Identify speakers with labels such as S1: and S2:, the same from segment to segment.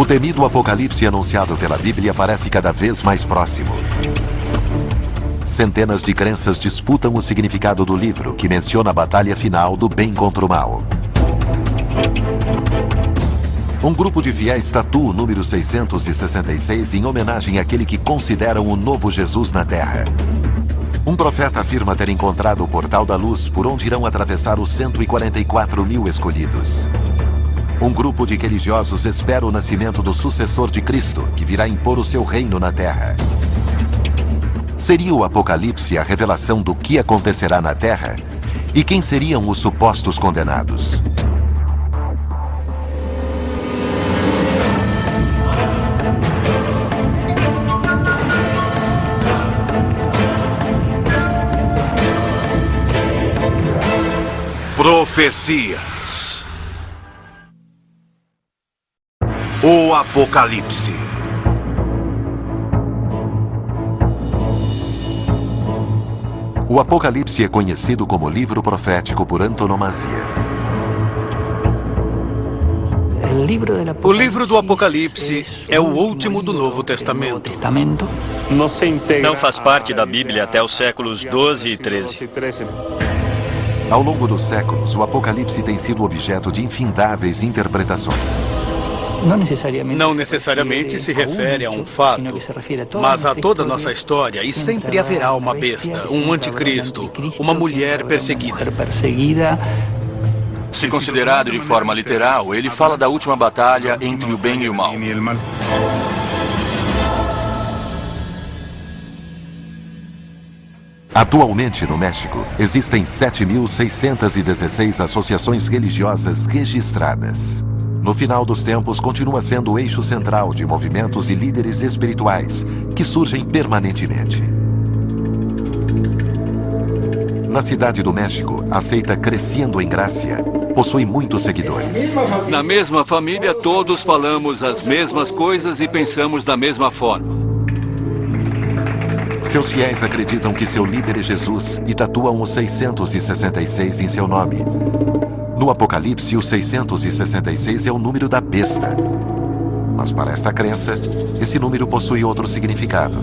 S1: O temido apocalipse anunciado pela Bíblia parece cada vez mais próximo. Centenas de crenças disputam o significado do livro, que menciona a batalha final do bem contra o mal. Um grupo de fiéis tatua o número 666 em homenagem àquele que consideram o novo Jesus na Terra. Um profeta afirma ter encontrado o portal da luz por onde irão atravessar os 144 mil escolhidos. Um grupo de religiosos espera o nascimento do sucessor de Cristo, que virá impor o seu reino na Terra. Seria o Apocalipse a revelação do que acontecerá na Terra? E quem seriam os supostos condenados?
S2: Profecias. O Apocalipse.
S1: O Apocalipse é conhecido como livro profético por antonomasia.
S3: O livro do Apocalipse é o último do Novo Testamento.
S4: Não faz parte da Bíblia até os séculos 12 e 13.
S1: Ao longo dos séculos, o Apocalipse tem sido objeto de infindáveis interpretações.
S3: Não necessariamente se refere a um fato, mas a toda nossa história, e sempre haverá uma besta, um anticristo, uma mulher perseguida.
S5: Se considerado de forma literal, ele fala da última batalha entre o bem e o mal.
S1: Atualmente, no México, existem 7.616 associações religiosas registradas. No final dos tempos, continua sendo o eixo central de movimentos e líderes espirituais que surgem permanentemente. Na cidade do México, a seita Crescendo em Gracia possui muitos seguidores.
S6: Na mesma família, todos falamos as mesmas coisas e pensamos da mesma forma.
S1: Seus fiéis acreditam que seu líder é Jesus e tatuam o 666 em seu nome. No Apocalipse, o 666 é o número da besta. Mas para esta crença, esse número possui outro significado.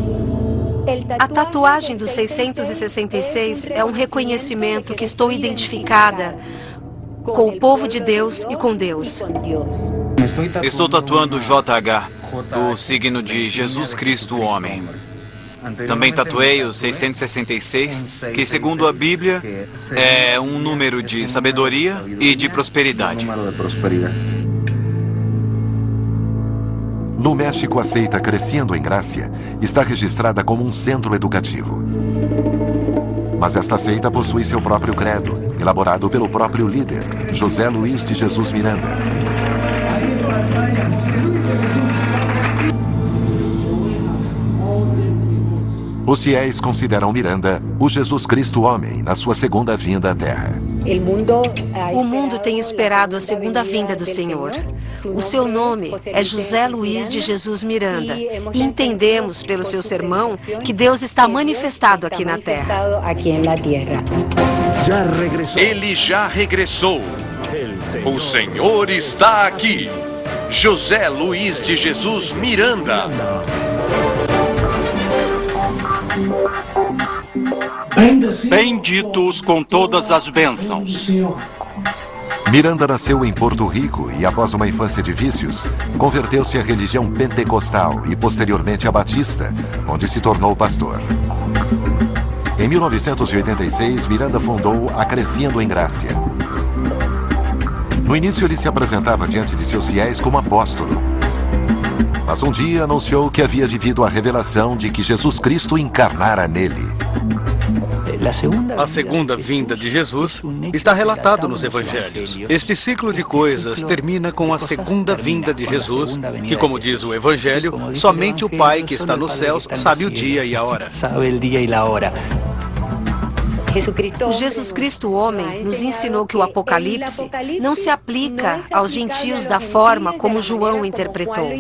S7: A tatuagem do 666 é um reconhecimento que estou identificada com o povo de Deus e com Deus.
S8: Estou tatuando JH, o signo de Jesus Cristo, o homem. Também tatuei o 666, que segundo a Bíblia é um número de sabedoria e de prosperidade.
S1: No México, a seita Crescendo em Gracia está registrada como um centro educativo. Mas esta seita possui seu próprio credo, elaborado pelo próprio líder, José Luiz de Jesus Miranda. Os fiéis consideram Miranda o Jesus Cristo homem na sua segunda vinda à Terra.
S7: O mundo tem esperado a segunda vinda do Senhor. O seu nome é José Luiz de Jesus Miranda. E entendemos pelo seu sermão que Deus está manifestado aqui na Terra.
S2: Ele já regressou. O Senhor está aqui. José Luiz de Jesus Miranda.
S4: Benditos com todas as bênçãos.
S1: Miranda nasceu em Porto Rico e, após uma infância de vícios, converteu-se à religião pentecostal e, posteriormente, à batista, onde se tornou pastor. Em 1986, Miranda fundou a Crescendo em Gracia. No início, ele se apresentava diante de seus fiéis como apóstolo. Mas um dia anunciou que havia vivido a revelação de que Jesus Cristo encarnara nele.
S3: A segunda vinda de Jesus está relatado nos Evangelhos. Este ciclo de coisas termina com a segunda vinda de Jesus, que, como diz o Evangelho, somente o Pai que está nos céus sabe o dia e a hora.
S7: O Jesus Cristo homem nos ensinou que o Apocalipse não se aplica aos gentios da forma como João interpretou.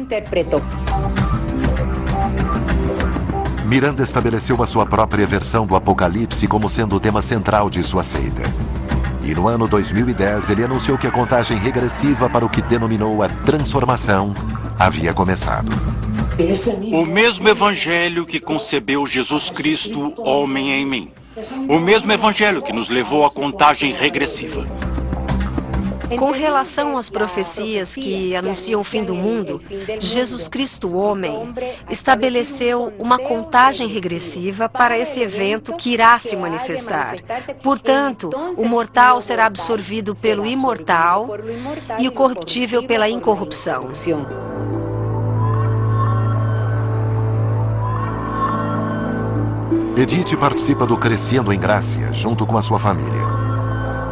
S1: Miranda estabeleceu a sua própria versão do Apocalipse como sendo o tema central de sua seita. E no ano 2010, ele anunciou que a contagem regressiva para o que denominou a transformação havia começado.
S9: O mesmo evangelho que concebeu Jesus Cristo, homem em mim. O mesmo evangelho que nos levou à contagem regressiva.
S7: Com relação às profecias que anunciam o fim do mundo, Jesus Cristo, homem, estabeleceu uma contagem regressiva para esse evento que irá se manifestar. Portanto, o mortal será absorvido pelo imortal e o corruptível pela incorrupção.
S1: Edith participa do Crescendo em Gracia, junto com a sua família.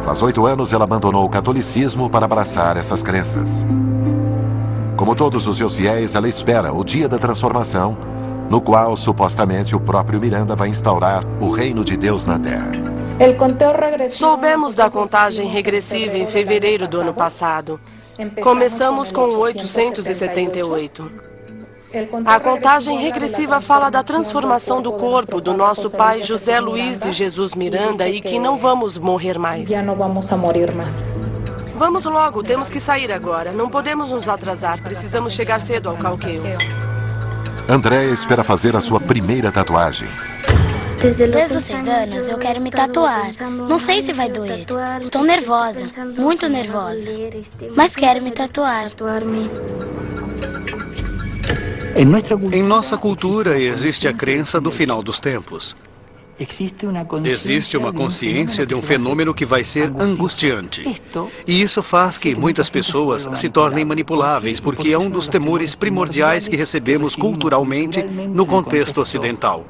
S1: Faz 8 anos, ela abandonou o catolicismo para abraçar essas crenças. Como todos os seus fiéis, ela espera o dia da transformação, no qual, supostamente, o próprio Miranda vai instaurar o reino de Deus na Terra.
S10: Soubemos da contagem regressiva em fevereiro do ano passado. Começamos com 878. A contagem regressiva fala da transformação do corpo do nosso pai José Luiz de Jesus Miranda e que não vamos morrer mais. Vamos logo, temos que sair agora. Não podemos nos atrasar, precisamos chegar cedo ao Cauqueio.
S1: Andréia espera fazer a sua primeira tatuagem.
S11: Desde os 6 anos eu quero me tatuar. Não sei se vai doer. Estou nervosa, muito nervosa. Mas quero me tatuar.
S3: Em nossa cultura existe a crença do final dos tempos. Existe uma consciência de um fenômeno que vai ser angustiante. E isso faz que muitas pessoas se tornem manipuláveis, porque é um dos temores primordiais que recebemos culturalmente no contexto ocidental.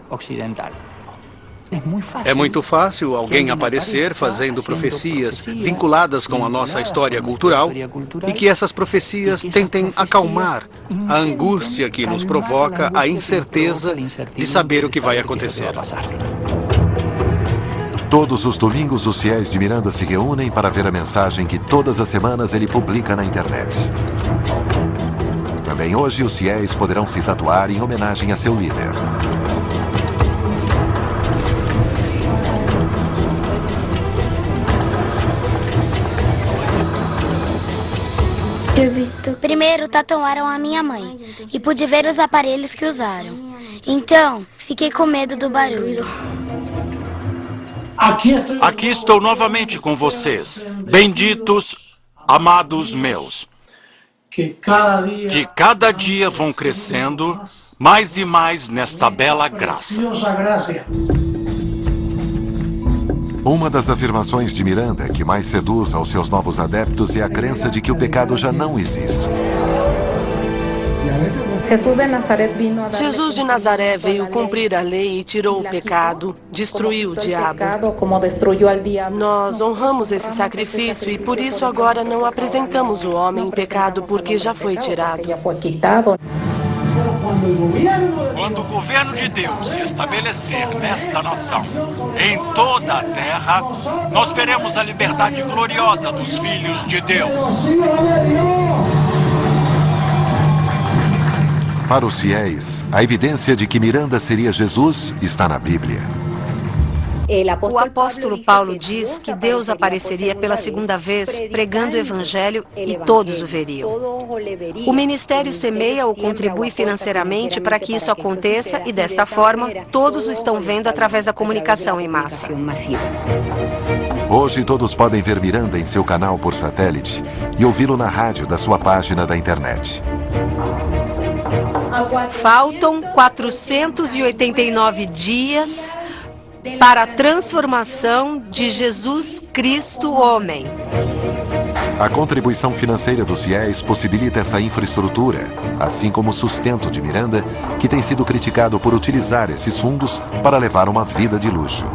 S3: É muito fácil alguém aparecer fazendo profecias vinculadas com a nossa história cultural e que essas profecias tentem acalmar a angústia que nos provoca a incerteza de saber o que vai acontecer.
S1: Todos os domingos, os fiéis de Miranda se reúnem para ver a mensagem que todas as semanas ele publica na internet. Também hoje, os fiéis poderão se tatuar em homenagem a seu líder.
S11: Primeiro tatuaram a minha mãe e pude ver os aparelhos que usaram. Então, fiquei com medo do barulho.
S9: Aqui estou novamente com vocês, benditos, amados meus, que cada dia vão crescendo mais e mais nesta bela graça.
S1: Uma das afirmações de Miranda que mais seduz aos seus novos adeptos é a crença de que o pecado já não existe.
S10: Jesus de Nazaré veio cumprir a lei e tirou o pecado, destruiu o diabo. Nós honramos esse sacrifício e por isso agora não apresentamos o homem em pecado porque já foi tirado.
S9: Quando o governo de Deus se estabelecer nesta nação, em toda a terra, nós veremos a liberdade gloriosa dos filhos de Deus.
S1: Para os fiéis, a evidência de que Miranda seria Jesus está na Bíblia.
S7: O apóstolo Paulo diz que Deus apareceria pela segunda vez pregando o evangelho e todos o veriam. O ministério semeia ou contribui financeiramente para que isso aconteça e, desta forma, todos o estão vendo através da comunicação em massa.
S1: Hoje todos podem ver Miranda em seu canal por satélite e ouvi-lo na rádio da sua página da internet.
S7: Faltam 489 dias para a transformação de Jesus Cristo homem.
S1: A contribuição financeira dos fiéis possibilita essa infraestrutura, assim como o sustento de Miranda, que tem sido criticado por utilizar esses fundos para levar uma vida de luxo.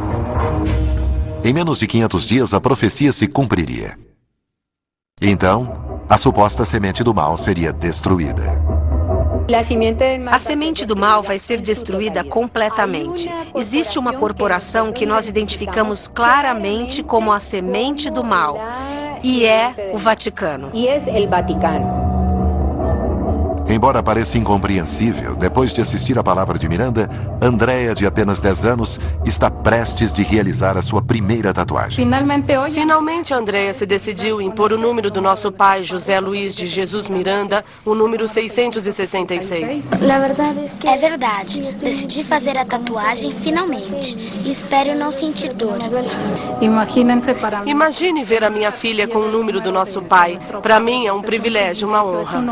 S1: Em menos de 500 dias, a profecia se cumpriria. Então, a suposta semente do mal seria destruída.
S7: A semente do mal vai ser destruída completamente. Existe uma corporação que nós identificamos claramente como a semente do mal, e é o Vaticano.
S1: Embora pareça incompreensível, depois de assistir a palavra de Miranda, Andrea, de apenas 10 anos, está prestes de realizar a sua primeira tatuagem.
S10: Finalmente, Andrea se decidiu em pôr o número do nosso pai, José Luiz de Jesus Miranda, o número 666.
S11: É verdade. Decidi fazer a tatuagem finalmente. E espero não sentir dor.
S10: Imagine ver a minha filha com o número do nosso pai. Para mim é um privilégio, uma honra.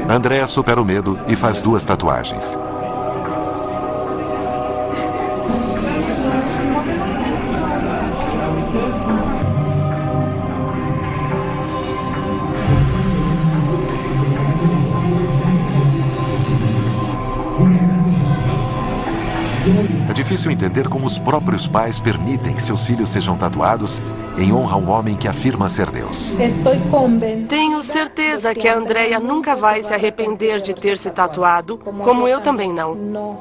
S1: Andrea supera o medo e faz 2 tatuagens. É difícil entender como os próprios pais permitem que seus filhos sejam tatuados em honra a um homem que afirma ser Deus.
S10: Tenho certeza que a Andrea nunca vai se arrepender de ter se tatuado, como eu também não.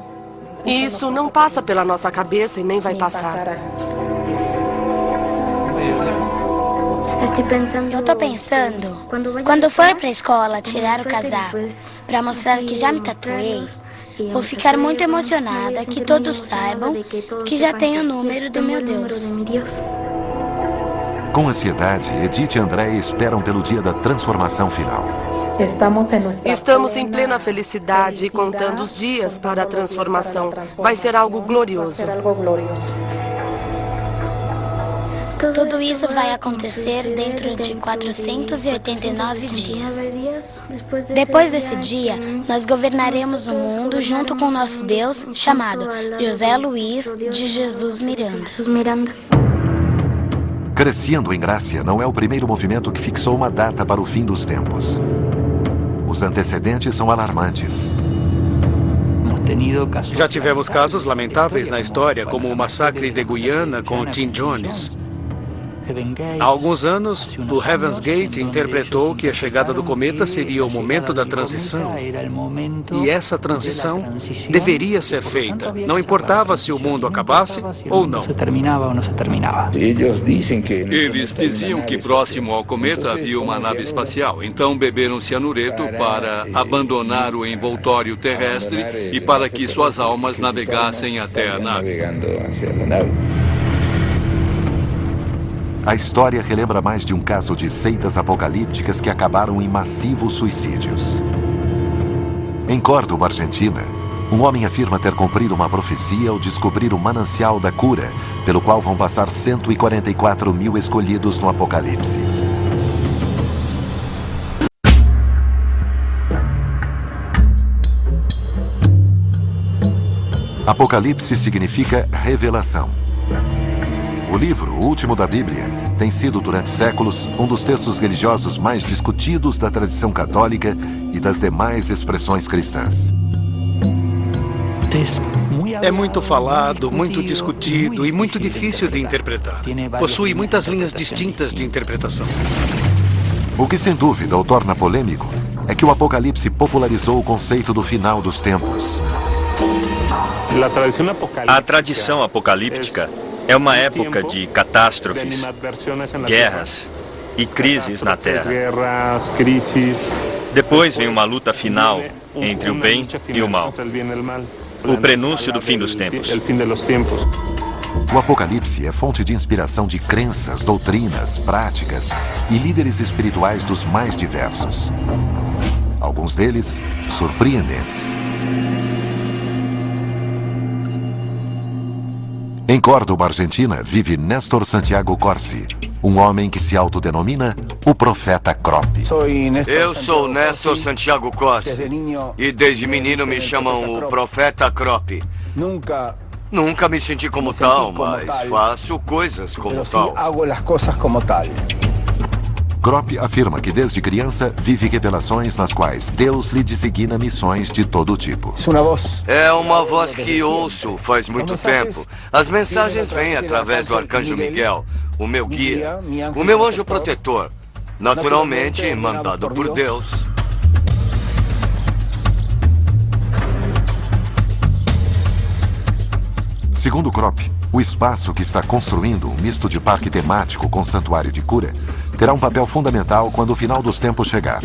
S10: E isso não passa pela nossa cabeça e nem vai passar.
S11: Eu tô pensando, quando for pra escola tirar o casaco, pra mostrar que já me tatuei, vou ficar muito emocionada que todos saibam que já tenho o número do meu Deus.
S1: Com ansiedade, Edith e Andrea esperam pelo dia da transformação final.
S10: Estamos em plena felicidade e contando os dias para a transformação. Vai ser algo glorioso.
S11: Tudo isso vai acontecer dentro de 489 dias. Depois desse dia, nós governaremos o mundo junto com nosso Deus, chamado José Luiz de Jesus Miranda.
S1: Crescendo em Gracia não é o primeiro movimento que fixou uma data para o fim dos tempos. Os antecedentes são alarmantes.
S3: Já tivemos casos lamentáveis na história, como o massacre de Guiana com Tim Jones. Há alguns anos, o Heaven's Gate interpretou que a chegada do cometa seria o momento da transição. E essa transição deveria ser feita. Não importava se o mundo acabasse ou não.
S6: Eles diziam que próximo ao cometa havia uma nave espacial. Então beberam cianureto para abandonar o envoltório terrestre e para que suas almas navegassem até a nave.
S1: A história relembra mais de um caso de seitas apocalípticas que acabaram em massivos suicídios. Em Córdoba, Argentina, um homem afirma ter cumprido uma profecia ao descobrir o manancial da cura, pelo qual vão passar 144 mil escolhidos no Apocalipse. Apocalipse significa revelação. O livro, o último da Bíblia, tem sido durante séculos um dos textos religiosos mais discutidos da tradição católica e das demais expressões cristãs.
S3: É muito falado, muito discutido e muito difícil de interpretar. Possui muitas linhas distintas de interpretação.
S1: O que sem dúvida o torna polêmico é que o Apocalipse popularizou o conceito do final dos tempos.
S4: A tradição apocalíptica é uma época de catástrofes, guerras e crises na Terra. Depois vem uma luta final entre o bem e o mal. O prenúncio do fim dos tempos.
S1: O Apocalipse é fonte de inspiração de crenças, doutrinas, práticas e líderes espirituais dos mais diversos. Alguns deles surpreendentes. Em Córdoba, Argentina, vive Néstor Santiago Corsi, um homem que se autodenomina o Profeta Crop.
S12: Eu sou Néstor Santiago Corsi e desde menino me chamam o Profeta Crop. Nunca me senti como tal, mas faço coisas como tal.
S1: Crop afirma que desde criança vive revelações nas quais Deus lhe designa missões de todo tipo.
S12: É uma voz que ouço faz muito tempo. As mensagens vêm através do Arcanjo Miguel, o meu guia, o meu anjo protetor, naturalmente mandado por Deus.
S1: Segundo Krop, o espaço que está construindo, um misto de parque temático com santuário de cura, terá um papel fundamental quando o final dos tempos chegar.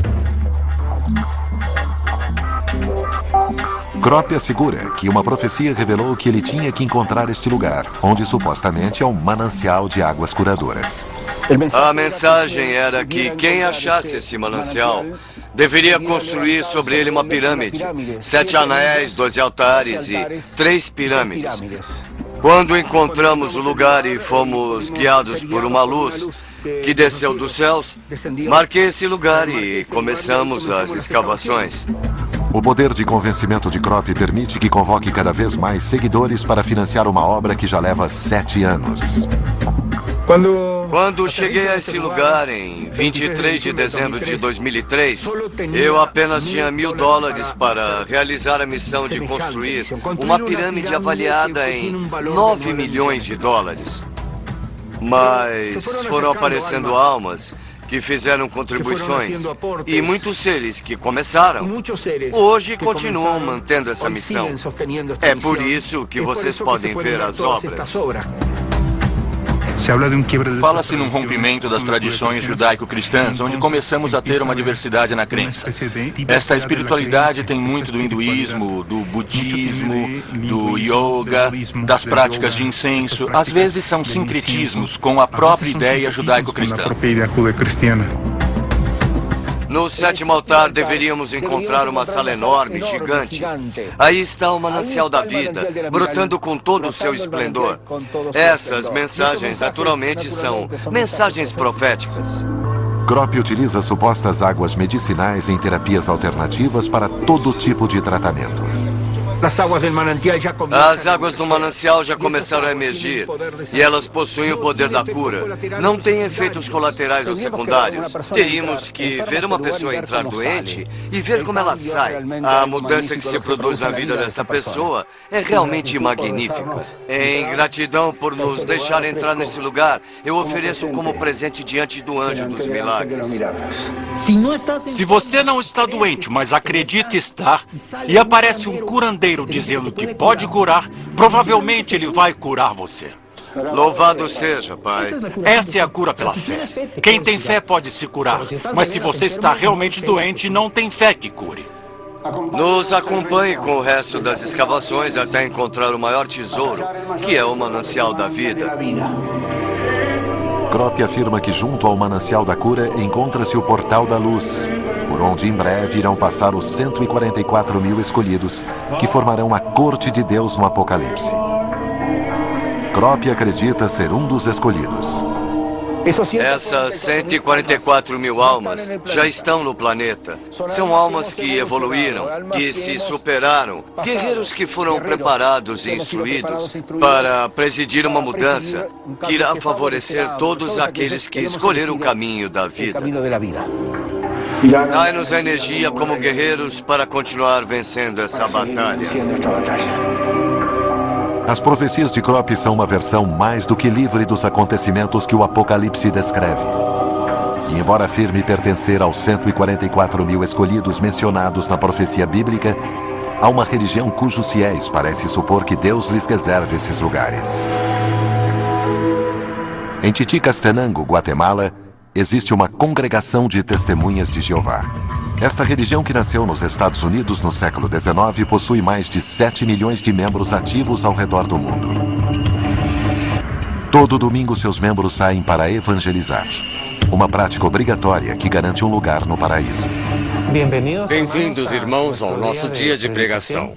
S1: Krop assegura que uma profecia revelou que ele tinha que encontrar este lugar, onde supostamente é um manancial de águas curadoras.
S12: A mensagem era que quem achasse esse manancial deveria construir sobre ele uma pirâmide, 7 anéis, 12 altares e 3 pirâmides. Quando encontramos o lugar e fomos guiados por uma luz que desceu dos céus, marquei esse lugar e começamos as escavações.
S1: O poder de convencimento de Krop permite que convoque cada vez mais seguidores para financiar uma obra que já leva 7 anos.
S12: Quando cheguei a esse lugar em 23 de dezembro de 2003, eu apenas tinha $1.000 para realizar a missão de construir uma pirâmide avaliada em $9 milhões. Mas foram aparecendo almas que fizeram contribuições e muitos seres que começaram, hoje continuam mantendo essa missão. É por isso que vocês podem ver as obras.
S5: Fala-se num rompimento das tradições judaico-cristãs, onde começamos a ter uma diversidade na crença. Esta espiritualidade tem muito do hinduísmo, do budismo, do yoga, das práticas de incenso. Às vezes são sincretismos com a própria ideia judaico-cristã.
S12: No 7º altar deveríamos encontrar uma sala enorme, gigante. Aí está o manancial da vida, brotando com todo o seu esplendor. Essas mensagens, naturalmente, são mensagens proféticas.
S1: Krop utiliza supostas águas medicinais em terapias alternativas para todo tipo de tratamento.
S12: As águas do manancial já começaram a emergir e elas possuem o poder da cura. Não têm efeitos colaterais ou secundários. Teríamos que ver uma pessoa entrar doente e ver como ela sai. A mudança que se produz na vida dessa pessoa é realmente magnífica. Em gratidão por nos deixar entrar nesse lugar, eu ofereço como presente diante do anjo dos milagres.
S9: Se você não está doente, mas acredita estar, e aparece um curandeiro dizendo que pode curar, provavelmente ele vai curar você.
S12: Louvado seja, Pai.
S9: Essa é a cura pela fé. Quem tem fé pode se curar, mas se você está realmente doente, não tem fé que cure.
S12: Nos acompanhe com o resto das escavações até encontrar o maior tesouro, que é o manancial da vida.
S1: Krop afirma que junto ao manancial da cura encontra-se o portal da luz, por onde em breve irão passar os 144 mil escolhidos, que formarão a corte de Deus no Apocalipse. Krop acredita ser um dos escolhidos.
S12: Essas 144 mil almas já estão no planeta. São almas que evoluíram, que se superaram, guerreiros que foram preparados e instruídos para presidir uma mudança que irá favorecer todos aqueles que escolheram o caminho da vida. Dai-nos a energia como guerreiros para continuar vencendo essa batalha.
S1: As profecias de Krop são uma versão mais do que livre dos acontecimentos que o Apocalipse descreve. E embora afirme pertencer aos 144 mil escolhidos mencionados na profecia bíblica, há uma religião cujos fiéis parece supor que Deus lhes reserva esses lugares. Em Titicastenango, Guatemala, existe uma congregação de testemunhas de Jeová. Esta religião, que nasceu nos Estados Unidos no século XIX, possui mais de 7 milhões de membros ativos ao redor do mundo. Todo domingo, seus membros saem para evangelizar. Uma prática obrigatória que garante um lugar no paraíso.
S13: Bem-vindos, irmãos, ao nosso dia de pregação.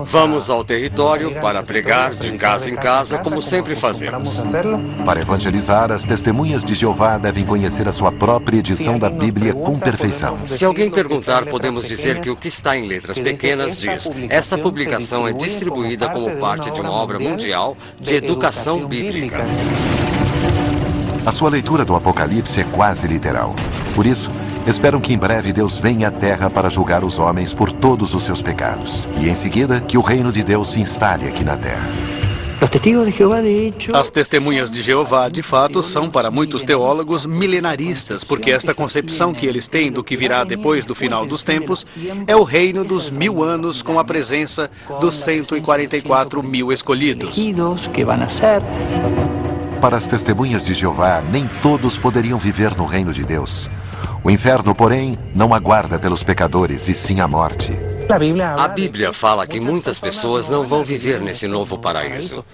S13: Vamos ao território para pregar de casa em casa, como sempre fazemos.
S1: Para evangelizar, as testemunhas de Jeová devem conhecer a sua própria edição da Bíblia com perfeição.
S13: Se alguém perguntar, podemos dizer que o que está em letras pequenas diz: esta publicação é distribuída como parte de uma obra mundial de educação bíblica.
S1: A sua leitura do Apocalipse é quase literal. Por isso, esperam que em breve Deus venha à Terra para julgar os homens por todos os seus pecados. E em seguida, que o reino de Deus se instale aqui na Terra.
S3: As testemunhas de Jeová, de fato, são para muitos teólogos milenaristas, porque esta concepção que eles têm do que virá depois do final dos tempos é o reino dos 1000 anos com a presença dos 144 mil escolhidos.
S1: Para as testemunhas de Jeová, nem todos poderiam viver no reino de Deus. O inferno, porém, não aguarda pelos pecadores, e sim a morte.
S13: A Bíblia fala que muitas pessoas não vão viver nesse novo paraíso.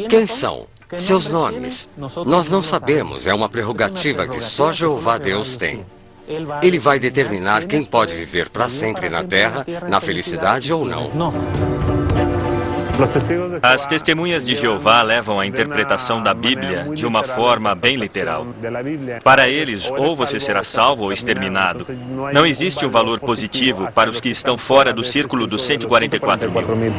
S13: Quem são? Seus nomes? Nós não sabemos, é uma prerrogativa que só Jeová Deus tem. Ele vai determinar quem pode viver para sempre na terra, na felicidade ou não.
S4: As testemunhas de Jeová levam a interpretação da Bíblia de uma forma bem literal. Para eles, ou você será salvo ou exterminado. Não existe um valor positivo para os que estão fora do círculo dos 144 mil.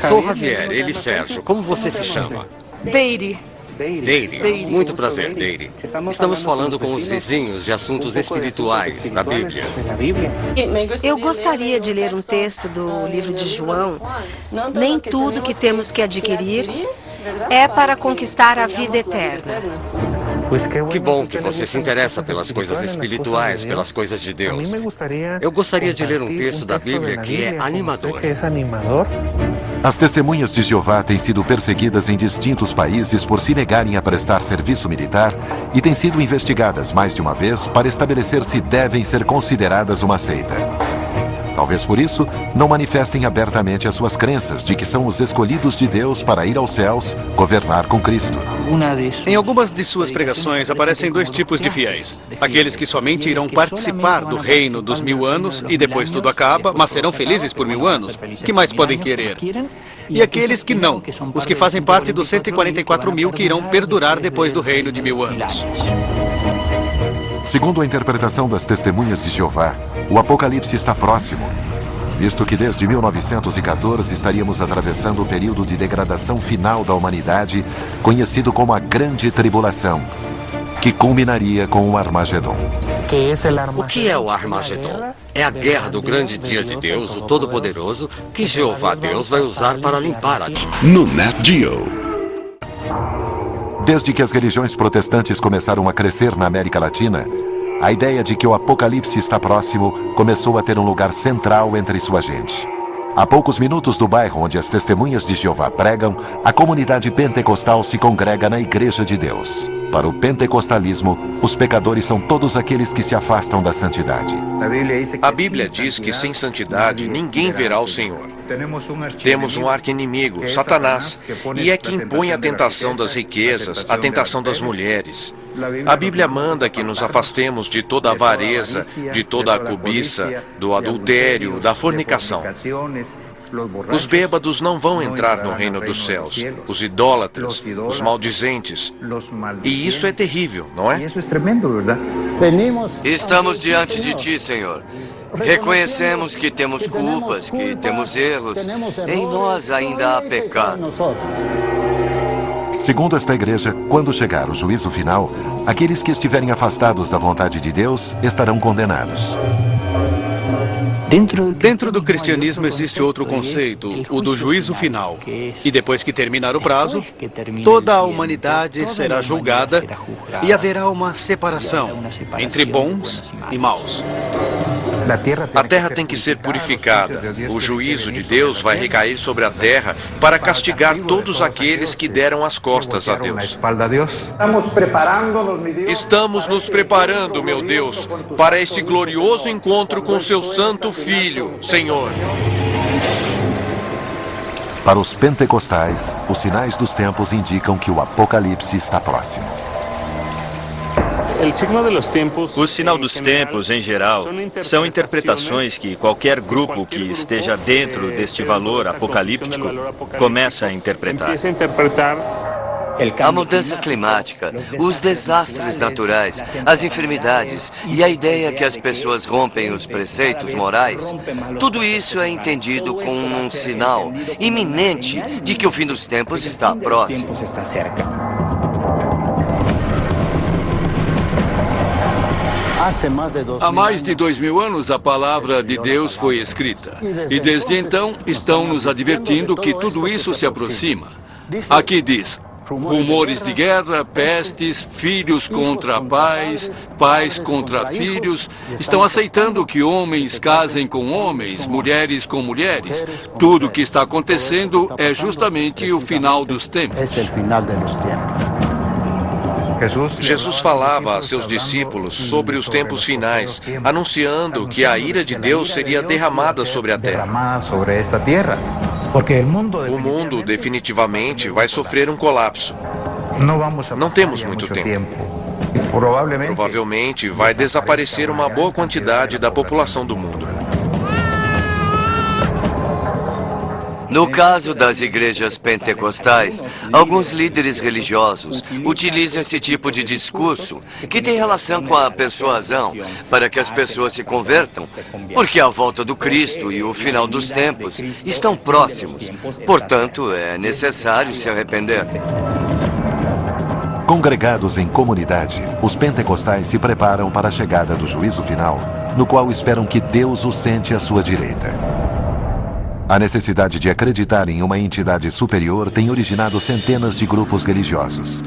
S13: Sou Javier, ele Sérgio. Como você se chama?
S10: Deire.
S13: Deire. Muito prazer, Deire. Estamos falando com os vizinhos de assuntos espirituais da Bíblia.
S7: Eu gostaria de ler um texto do livro de João. Nem tudo que temos que adquirir é para conquistar a vida eterna.
S13: Que bom que você se interessa pelas coisas espirituais, pelas coisas de Deus. Eu gostaria de ler um texto da Bíblia que é animador.
S1: As testemunhas de Jeová têm sido perseguidas em distintos países por se negarem a prestar serviço militar e têm sido investigadas mais de uma vez para estabelecer se devem ser consideradas uma seita. Talvez por isso, não manifestem abertamente as suas crenças de que são os escolhidos de Deus para ir aos céus, governar com Cristo.
S3: Em algumas de suas pregações aparecem dois tipos de fiéis. Aqueles que somente irão participar do reino dos 1000 anos e depois tudo acaba, mas serão felizes por 1000 anos. O que mais podem querer? E aqueles que não, os que fazem parte dos 144 mil que irão perdurar depois do reino de 1000 anos.
S1: Segundo a interpretação das testemunhas de Jeová, o Apocalipse está próximo, visto que desde 1914 estaríamos atravessando o período de degradação final da humanidade, conhecido como a Grande Tribulação, que culminaria com o Armagedon.
S13: O que é o Armagedon? É a guerra do grande dia de Deus, o Todo-Poderoso, que Jeová Deus vai usar para limpar a terra.
S1: No Nat Geo. Desde que as religiões protestantes começaram a crescer na América Latina, a ideia de que o Apocalipse está próximo começou a ter um lugar central entre sua gente. A poucos minutos do bairro onde as testemunhas de Jeová pregam, a comunidade pentecostal se congrega na Igreja de Deus. Para o pentecostalismo, os pecadores são todos aqueles que se afastam da santidade.
S2: A Bíblia diz que sem santidade ninguém verá o Senhor. Temos um arqui-inimigo, Satanás, e é que impõe a tentação das riquezas, a tentação das mulheres. A Bíblia manda que nos afastemos de toda a avareza, de toda a cobiça, do adultério, da fornicação. Os bêbados não vão entrar no reino dos céus, os idólatras, os maldizentes. E isso é terrível, não é?
S12: Estamos diante de Ti, Senhor. Reconhecemos que temos culpas, que temos erros. Em nós ainda há pecado.
S1: Segundo esta igreja, quando chegar o juízo final, aqueles que estiverem afastados da vontade de Deus estarão condenados.
S3: Dentro do cristianismo existe outro conceito, o do juízo final. E depois que terminar o prazo, toda a humanidade será julgada e haverá uma separação entre bons e maus.
S2: A terra tem que ser purificada. O juízo de Deus vai recair sobre a terra para castigar todos aqueles que deram as costas a Deus. Estamos nos preparando, meu Deus, para esse glorioso encontro com seu Santo Filho, Senhor.
S1: Para os pentecostais, os sinais dos tempos indicam que o Apocalipse está próximo.
S4: O sinal dos tempos, em geral, são interpretações que qualquer grupo que esteja dentro deste valor apocalíptico começa a interpretar.
S12: A mudança climática, os desastres naturais, as enfermidades e a ideia que as pessoas rompem os preceitos morais, tudo isso é entendido como um sinal iminente de que o fim dos tempos está próximo.
S6: Há mais de 2000 anos, a palavra de Deus foi escrita. E desde então, estão nos advertindo que tudo isso se aproxima. Aqui diz: rumores de guerra, pestes, filhos contra pais, pais contra filhos. Estão aceitando que homens casem com homens, mulheres com mulheres. Tudo o que está acontecendo é justamente o final dos tempos.
S2: Jesus falava a seus discípulos sobre os tempos finais, anunciando que a ira de Deus seria derramada sobre a terra. O mundo definitivamente vai sofrer um colapso. Não temos muito tempo. Provavelmente vai desaparecer uma boa quantidade da população do mundo.
S12: No caso das igrejas pentecostais, alguns líderes religiosos utilizam esse tipo de discurso que tem relação com a persuasão para que as pessoas se convertam, porque a volta do Cristo e o final dos tempos estão próximos. Portanto, é necessário se arrepender.
S1: Congregados em comunidade, os pentecostais se preparam para a chegada do juízo final, no qual esperam que Deus os sente à sua direita. A necessidade de acreditar em uma entidade superior tem originado centenas de grupos religiosos.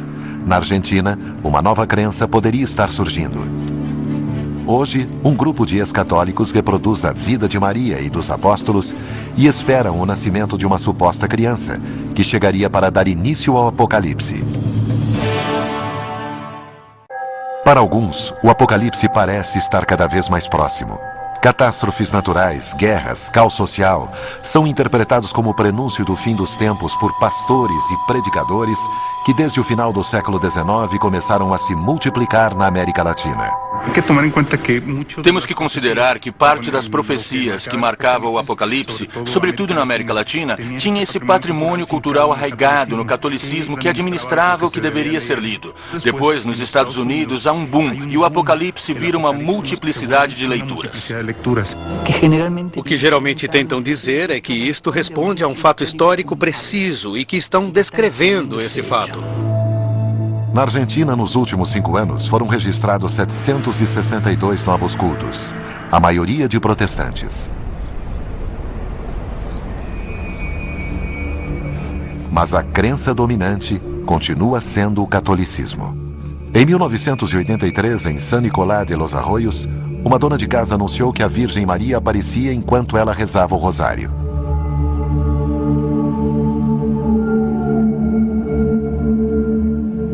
S1: Na Argentina, uma nova crença poderia estar surgindo. Hoje, um grupo de ex-católicos reproduz a vida de Maria e dos apóstolos e esperam o nascimento de uma suposta criança, que chegaria para dar início ao Apocalipse. Para alguns, o Apocalipse parece estar cada vez mais próximo. Catástrofes naturais, guerras, caos social são interpretados como o prenúncio do fim dos tempos por pastores e predicadores que desde o final do século XIX começaram a se multiplicar na América Latina.
S5: Temos que considerar que parte das profecias que marcavam o Apocalipse, sobretudo na América Latina, tinha esse patrimônio cultural arraigado no catolicismo que administrava o que deveria ser lido. Depois, nos Estados Unidos, há um boom e o Apocalipse vira uma multiplicidade de leituras.
S3: O que geralmente tentam dizer é que isto responde a um fato histórico preciso e que estão descrevendo esse fato.
S1: Na Argentina, nos últimos 5 anos, foram registrados 762 novos cultos, a maioria de protestantes. Mas a crença dominante continua sendo o catolicismo. Em 1983, em San Nicolás de los Arroyos, uma dona de casa anunciou que a Virgem Maria aparecia enquanto ela rezava o rosário.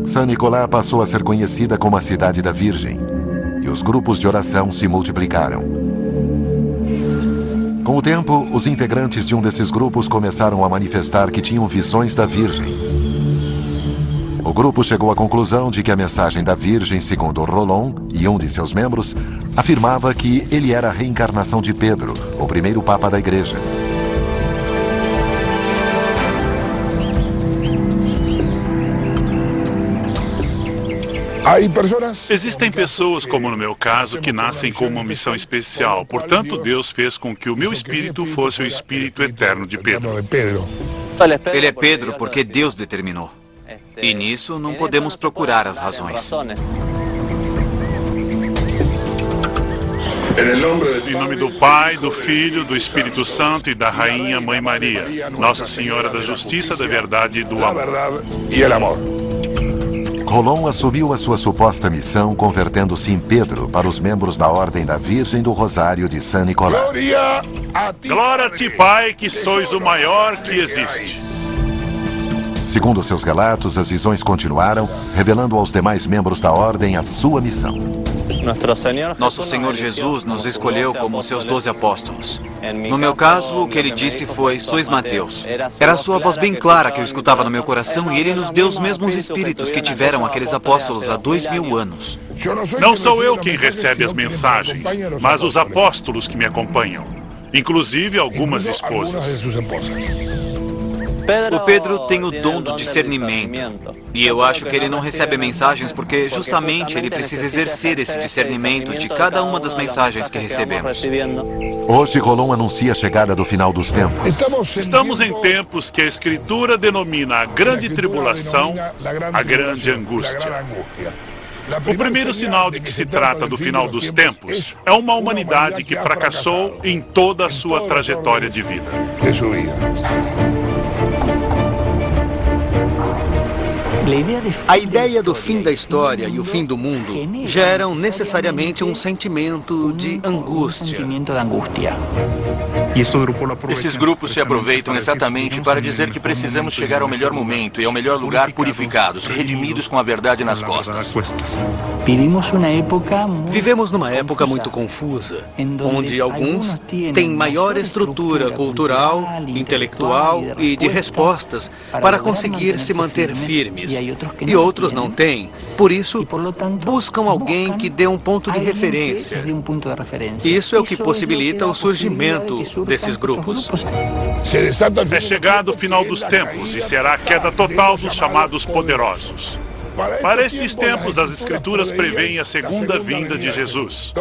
S1: San Nicolás passou a ser conhecida como a Cidade da Virgem, e os grupos de oração se multiplicaram. Com o tempo, os integrantes de um desses grupos começaram a manifestar que tinham visões da Virgem. O grupo chegou à conclusão de que a mensagem da Virgem, segundo Rolón e um de seus membros, afirmava que ele era a reencarnação de Pedro, o primeiro Papa da Igreja.
S14: Existem pessoas, como no meu caso, que nascem com uma missão especial. Portanto, Deus fez com que o meu espírito fosse o espírito eterno de Pedro.
S8: Ele é Pedro porque Deus determinou. E nisso não podemos procurar as razões.
S14: Em nome do Pai, do Filho, do Espírito Santo e da Rainha Mãe Maria, Nossa Senhora da Justiça, da Verdade e do Amor.
S1: Rolón assumiu a sua suposta missão convertendo-se em Pedro para os membros da Ordem da Virgem do Rosário de San Nicolás.
S14: Glória a ti, Pai, que sois o maior que existe.
S1: Segundo seus relatos, as visões continuaram, revelando aos demais membros da Ordem a sua missão.
S8: Nosso Senhor Jesus nos escolheu como seus 12 apóstolos. No meu caso, o que ele disse foi: sois Mateus. Era a sua voz bem clara que eu escutava no meu coração e ele nos deu os mesmos espíritos que tiveram aqueles apóstolos há 2000 anos.
S14: Não sou eu quem recebe as mensagens, mas os apóstolos que me acompanham, inclusive algumas esposas.
S8: O Pedro tem o dom do discernimento. E eu acho que ele não recebe mensagens porque justamente ele precisa exercer esse discernimento de cada uma das mensagens que recebemos.
S1: Hoje, Rolón anuncia a chegada do final dos tempos.
S14: Estamos em tempos que a Escritura denomina a grande tribulação, a grande angústia. O primeiro sinal de que se trata do final dos tempos é uma humanidade que fracassou em toda a sua trajetória de vida.
S3: A ideia do fim da história e o fim do mundo geram necessariamente um sentimento de angústia.
S5: Esses grupos se aproveitam exatamente para dizer que precisamos chegar ao melhor momento e ao melhor lugar purificados, redimidos com a verdade nas costas.
S3: Vivemos numa época muito confusa, onde alguns têm maior estrutura cultural, intelectual e de respostas para conseguir se manter firmes, e outros não têm. Por isso, buscam alguém que dê um ponto de referência. Isso é o que possibilita o surgimento desses grupos.
S14: É chegado o final dos tempos e será a queda total dos chamados poderosos. Para estes tempos, as Escrituras preveem a segunda vinda de Jesus.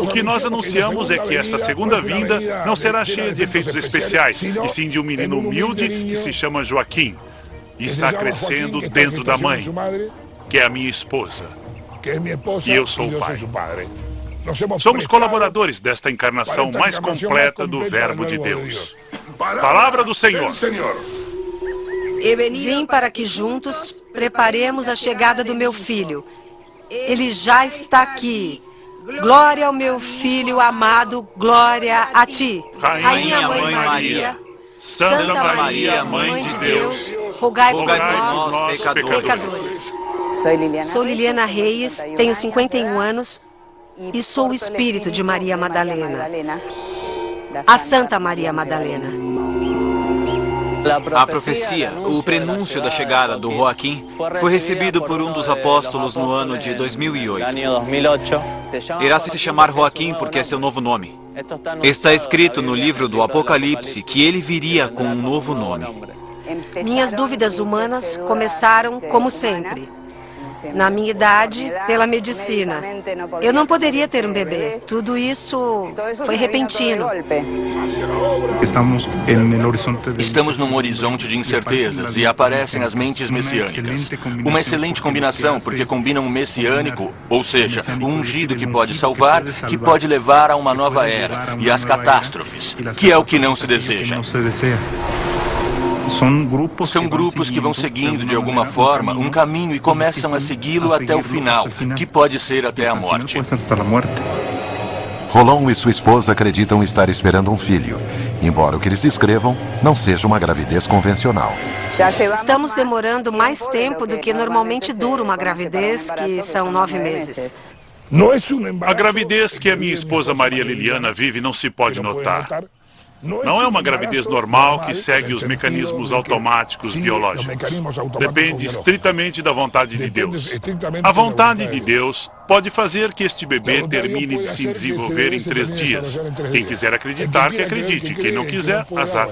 S14: O que nós anunciamos é que esta segunda vinda não será cheia de efeitos especiais, e sim de um menino humilde que se chama Joaquim. E está crescendo dentro da mãe, que é a minha esposa. E eu sou o pai. Somos colaboradores desta encarnação mais completa do Verbo de Deus. Palavra do Senhor.
S7: Vim para que juntos preparemos a chegada do meu filho. Ele já está aqui. Glória ao meu filho amado, glória a ti.
S14: Rainha
S7: Mãe Maria,
S14: Santa Maria, Mãe de Deus,
S7: rogai por
S14: rogai
S7: nós,
S14: por nós,
S7: pecadores. Sou Liliana Reis, tenho 51 anos e sou o espírito de Maria Madalena, a Santa Maria Madalena.
S8: A profecia, o prenúncio da chegada do Joaquim, foi recebido por um dos apóstolos no ano de 2008. Irá se chamar Joaquim porque é seu novo nome. Está escrito no livro do Apocalipse que ele viria com um novo nome.
S7: Minhas dúvidas humanas começaram como sempre. Na minha idade, pela medicina. Eu não poderia ter um bebê. Tudo isso foi repentino.
S5: Estamos num horizonte de incertezas e aparecem as mentes messiânicas. Uma excelente combinação, porque combinam o messiânico, ou seja, o ungido que pode salvar, que pode levar a uma nova era, e as catástrofes, que é o que não se deseja. São grupos que vão seguindo, de alguma forma, um caminho e começam a segui-lo até o final, que pode ser até a morte.
S1: Rolon e sua esposa acreditam estar esperando um filho, embora o que eles descrevam não seja uma gravidez convencional.
S7: Estamos demorando mais tempo do que normalmente dura uma gravidez, que são 9 meses.
S14: A gravidez que a minha esposa Maria Liliana vive não se pode notar. Não é uma gravidez normal que segue os mecanismos automáticos biológicos. Depende estritamente da vontade de Deus. A vontade de Deus pode fazer que este bebê termine de se desenvolver em 3 dias. Quem quiser acreditar, que acredite. Quem não quiser, azar.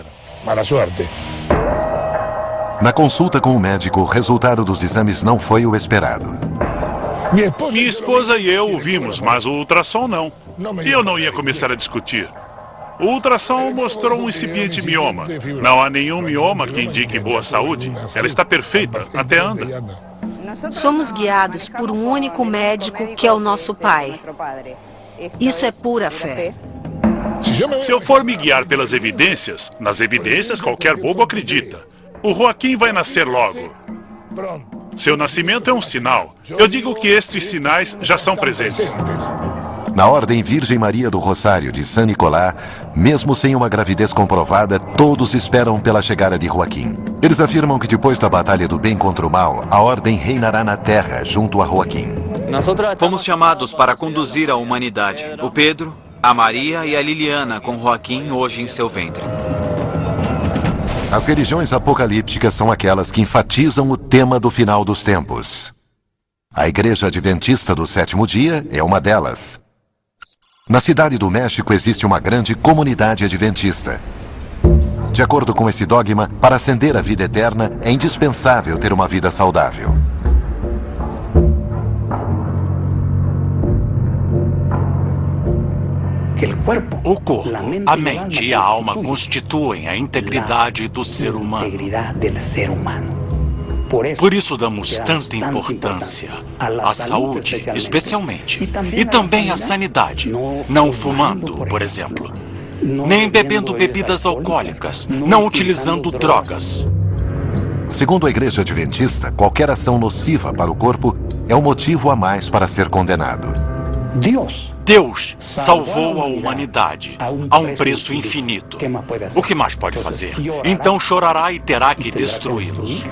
S1: Na consulta com o médico, o resultado dos exames não foi o esperado.
S14: Minha esposa e eu o vimos, mas o ultrassom não. E eu não ia começar a discutir. O ultrassom mostrou um incipiente mioma. Não há nenhum mioma que indique boa saúde. Ela está perfeita, até anda.
S7: Somos guiados por um único médico que é o nosso Pai. Isso é pura fé.
S14: Se eu for me guiar pelas evidências, nas evidências qualquer bobo acredita. O Joaquim vai nascer logo. Seu nascimento é um sinal. Eu digo que estes sinais já são presentes.
S1: Na Ordem Virgem Maria do Rosário de San Nicolás, mesmo sem uma gravidez comprovada, todos esperam pela chegada de Joaquim. Eles afirmam que depois da batalha do bem contra o mal, a Ordem reinará na Terra junto a Joaquim.
S8: Fomos chamados para conduzir a humanidade. O Pedro, a Maria e a Liliana com Joaquim hoje em seu ventre.
S1: As religiões apocalípticas são aquelas que enfatizam o tema do final dos tempos. A Igreja Adventista do Sétimo Dia é uma delas. Na cidade do México existe uma grande comunidade adventista. De acordo com esse dogma, para ascender à vida eterna, é indispensável ter uma vida saudável.
S9: O corpo, a mente e a alma constituem a integridade do ser humano. Por isso damos tanta importância à saúde, especialmente, e também à sanidade, não fumando, por exemplo, nem bebendo bebidas alcoólicas, não utilizando drogas.
S1: Segundo a Igreja Adventista, qualquer ação nociva para o corpo é um motivo a mais para ser condenado.
S9: Deus salvou a humanidade a um preço infinito. O que mais pode fazer? Então chorará e terá que destruí-los.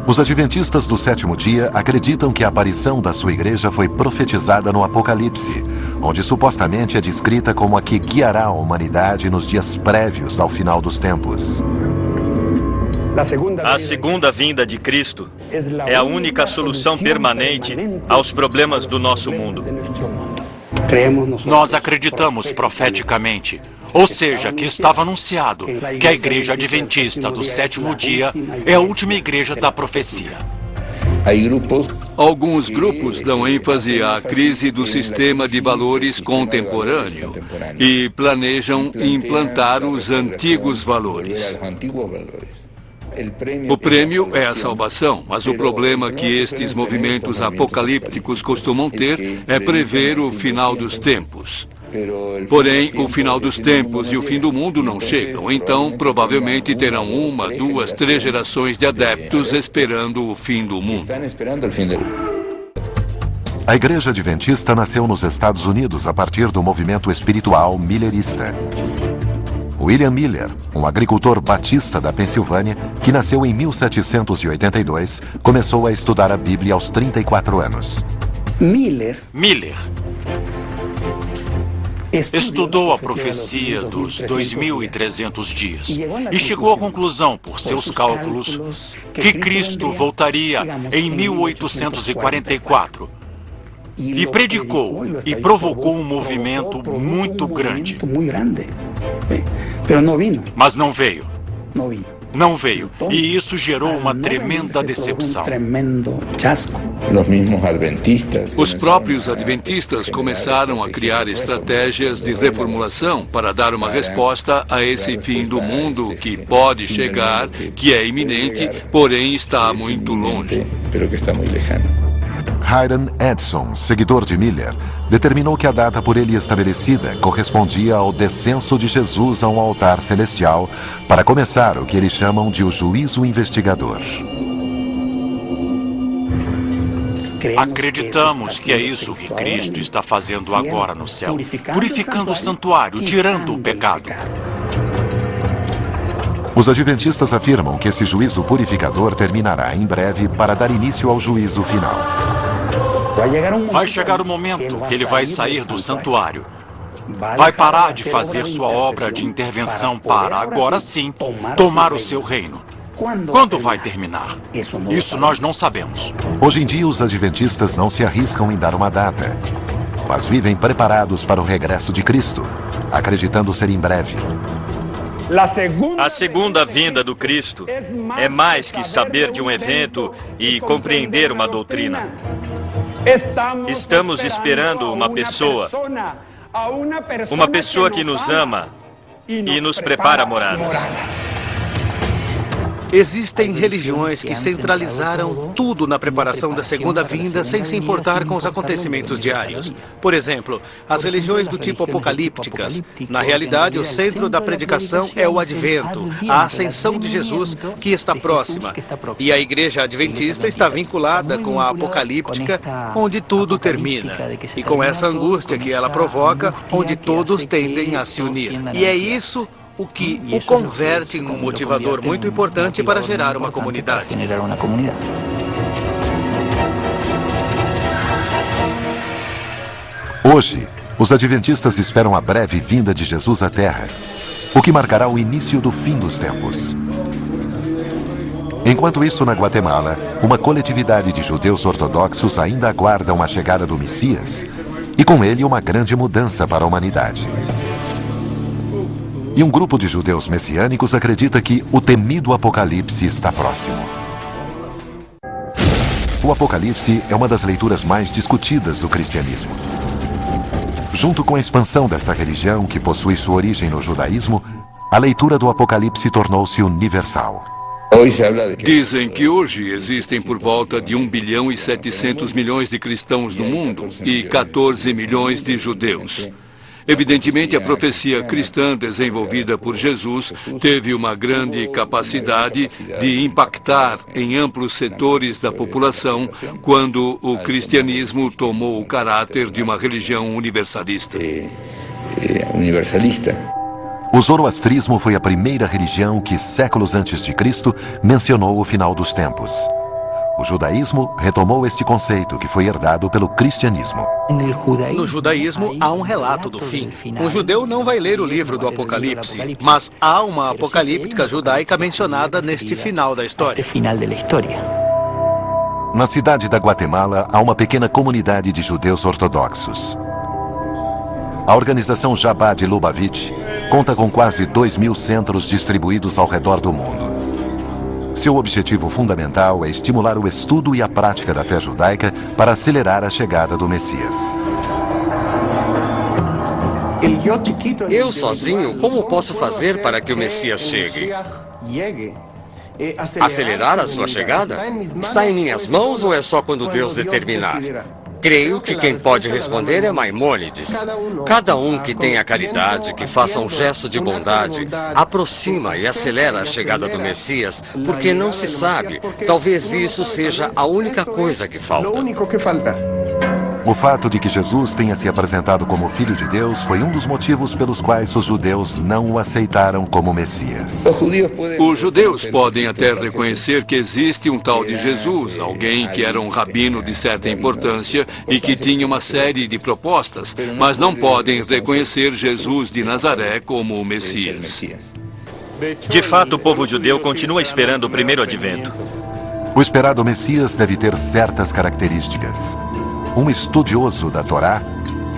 S1: Os adventistas do sétimo dia acreditam que a aparição da sua igreja foi profetizada no Apocalipse, onde supostamente é descrita como a que guiará a humanidade nos dias prévios ao final dos tempos.
S4: A segunda vinda de Cristo é a única solução permanente aos problemas do nosso mundo.
S9: Nós acreditamos profeticamente, ou seja, que estava anunciado que a Igreja Adventista do sétimo dia é a última igreja da profecia.
S6: Alguns grupos dão ênfase à crise do sistema de valores contemporâneo e planejam implantar os antigos valores. O prêmio é a salvação, mas o problema que estes movimentos apocalípticos costumam ter é prever o final dos tempos. Porém, o final dos tempos e o fim do mundo não chegam, então provavelmente terão 1, 2, 3 gerações de adeptos esperando o fim do mundo.
S1: A Igreja Adventista nasceu nos Estados Unidos a partir do movimento espiritual millerista. William Miller, um agricultor batista da Pensilvânia, que nasceu em 1782, começou a estudar a Bíblia aos 34 anos.
S9: Miller estudou a profecia dos 2.300 dias e chegou à conclusão, por seus cálculos, que Cristo voltaria em 1844. E predicou e provocou um movimento muito grande. Mas não veio. Não veio. E isso gerou uma tremenda decepção.
S6: Os próprios adventistas começaram a criar estratégias de reformulação para dar uma resposta a esse fim do mundo que pode chegar, que é iminente, porém está muito longe.
S1: Hiram Edson, seguidor de Miller, determinou que a data por ele estabelecida correspondia ao descenso de Jesus a um altar celestial para começar o que eles chamam de o juízo investigador.
S9: Acreditamos que é isso que Cristo está fazendo agora no céu, purificando o santuário, tirando o pecado.
S1: Os adventistas afirmam que esse juízo purificador terminará em breve para dar início ao juízo final.
S9: Vai chegar o momento que ele vai sair do santuário. Vai parar de fazer sua obra de intervenção para, agora sim, tomar o seu reino. Quando vai terminar? Isso nós não sabemos.
S1: Hoje em dia, os adventistas não se arriscam em dar uma data, mas vivem preparados para o regresso de Cristo, acreditando ser em breve.
S4: A segunda vinda do Cristo é mais que saber de um evento e compreender uma doutrina. Estamos esperando uma pessoa que nos ama e nos prepara moradas.
S3: Existem religiões que centralizaram tudo na preparação da segunda vinda sem se importar com os acontecimentos diários. Por exemplo, as religiões do tipo apocalípticas. Na realidade, o centro da predicação é o advento, a ascensão de Jesus, que está próxima. E a Igreja Adventista está vinculada com a apocalíptica, onde tudo termina. E com essa angústia que ela provoca, onde todos tendem a se unir. E é isso o que o converte em um motivador muito importante para gerar uma comunidade.
S1: Hoje, os adventistas esperam a breve vinda de Jesus à Terra, o que marcará o início do fim dos tempos. Enquanto isso, na Guatemala, uma coletividade de judeus ortodoxos ainda aguardam a chegada do Messias e com ele uma grande mudança para a humanidade. E um grupo de judeus messiânicos acredita que o temido Apocalipse está próximo. O Apocalipse é uma das leituras mais discutidas do cristianismo. Junto com a expansão desta religião, que possui sua origem no judaísmo, a leitura do Apocalipse tornou-se universal.
S6: Dizem que hoje existem por volta de 1 bilhão e 700 milhões de cristãos no mundo e 14 milhões de judeus. Evidentemente, a profecia cristã desenvolvida por Jesus teve uma grande capacidade de impactar em amplos setores da população quando o cristianismo tomou o caráter de uma religião universalista.
S1: O zoroastrismo foi a primeira religião que, séculos antes de Cristo, mencionou o final dos tempos. O judaísmo retomou este conceito que foi herdado pelo cristianismo.
S3: No judaísmo, há um relato do fim. Um judeu não vai ler o livro do Apocalipse, mas há uma apocalíptica judaica mencionada neste final da história.
S1: Na cidade da Guatemala, há uma pequena comunidade de judeus ortodoxos. A organização Jabá de Lubavitch conta com quase 2.000 centros distribuídos ao redor do mundo. Seu objetivo fundamental é estimular o estudo e a prática da fé judaica para acelerar a chegada do Messias.
S13: Eu sozinho, como posso fazer para que o Messias chegue? Acelerar a sua chegada? Está em minhas mãos ou é só quando Deus determinar? Creio que quem pode responder é Maimônides. Cada um que tenha caridade, que faça um gesto de bondade, aproxima e acelera a chegada do Messias, porque não se sabe. Talvez isso seja a única coisa que falta.
S1: O fato de que Jesus tenha se apresentado como Filho de Deus foi um dos motivos pelos quais os judeus não o aceitaram como Messias.
S6: Os judeus podem até reconhecer que existe um tal de Jesus, alguém que era um rabino de certa importância e que tinha uma série de propostas, mas não podem reconhecer Jesus de Nazaré como o Messias.
S4: De fato, o povo judeu continua esperando o primeiro advento.
S1: O esperado Messias deve ter certas características. Um estudioso da Torá,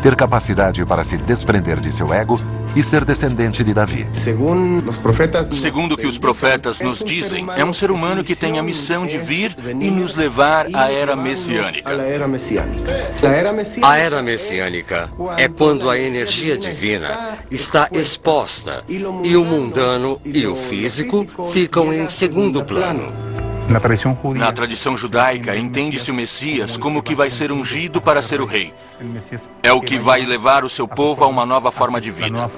S1: ter capacidade para se desprender de seu ego e ser descendente de Davi.
S5: Segundo o que os profetas nos dizem, é um ser humano que tem a missão de vir e nos levar à era messiânica.
S13: A era messiânica é quando a energia divina está exposta e o mundano e o físico ficam em segundo plano.
S5: Na tradição judaica, entende-se o Messias como o que vai ser ungido para ser o rei. É o que vai levar o seu povo a uma nova forma de vida.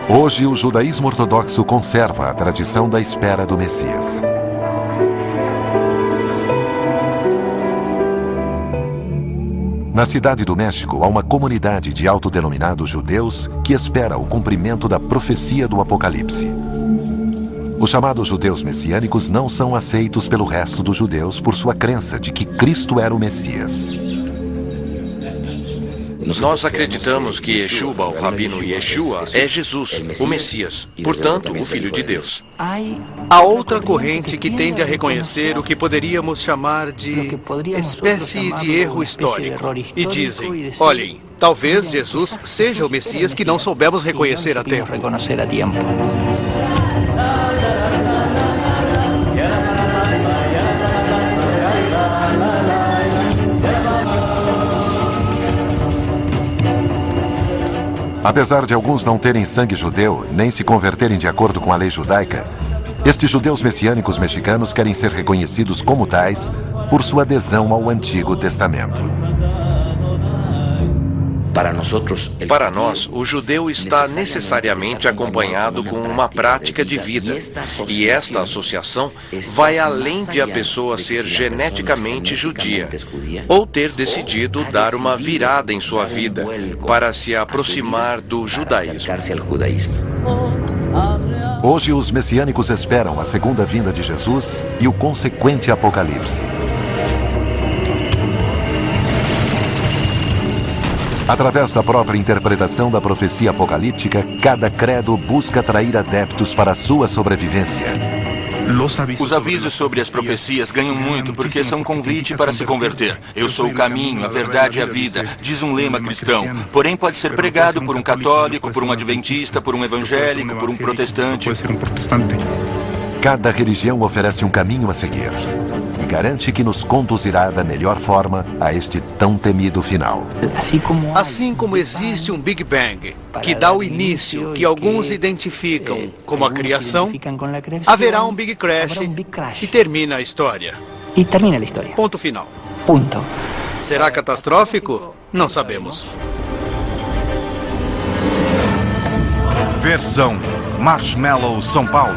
S1: Hoje, o judaísmo ortodoxo conserva a tradição da espera do Messias. Na cidade do México, há uma comunidade de autodenominados judeus que espera o cumprimento da profecia do Apocalipse. Os chamados judeus messiânicos não são aceitos pelo resto dos judeus por sua crença de que Cristo era o Messias.
S2: Nós acreditamos que Yeshua, o rabino Yeshua, é Jesus, o Messias, portanto, o Filho de Deus.
S3: Há outra corrente que tende a reconhecer o que poderíamos chamar de espécie de erro histórico. E dizem, olhem, talvez Jesus seja o Messias que não soubemos reconhecer a tempo.
S1: Apesar de alguns não terem sangue judeu, nem se converterem de acordo com a lei judaica, estes judeus messiânicos mexicanos querem ser reconhecidos como tais por sua adesão ao Antigo Testamento.
S2: Para nós, o judeu está necessariamente acompanhado com uma prática de vida, e esta associação vai além de a pessoa ser geneticamente judia, ou ter decidido dar uma virada em sua vida para se aproximar do judaísmo.
S1: Hoje, os messiânicos esperam a segunda vinda de Jesus e o consequente Apocalipse. Através da própria interpretação da profecia apocalíptica, cada credo busca atrair adeptos para a sua sobrevivência.
S5: Os avisos sobre as profecias ganham muito porque são convite para se converter. Eu sou o caminho, a verdade e a vida, diz um lema cristão. Porém, pode ser pregado por um católico, por um adventista, por um evangélico, por um protestante.
S1: Cada religião oferece um caminho a seguir e garante que nos conduzirá da melhor forma a este tão temido final.
S3: Assim como existe um Big Bang, que dá o início, que alguns identificam como a criação, haverá um Big Crash e termina a história. Ponto final. Será catastrófico? Não sabemos.
S15: Versão Marshmallow São Paulo.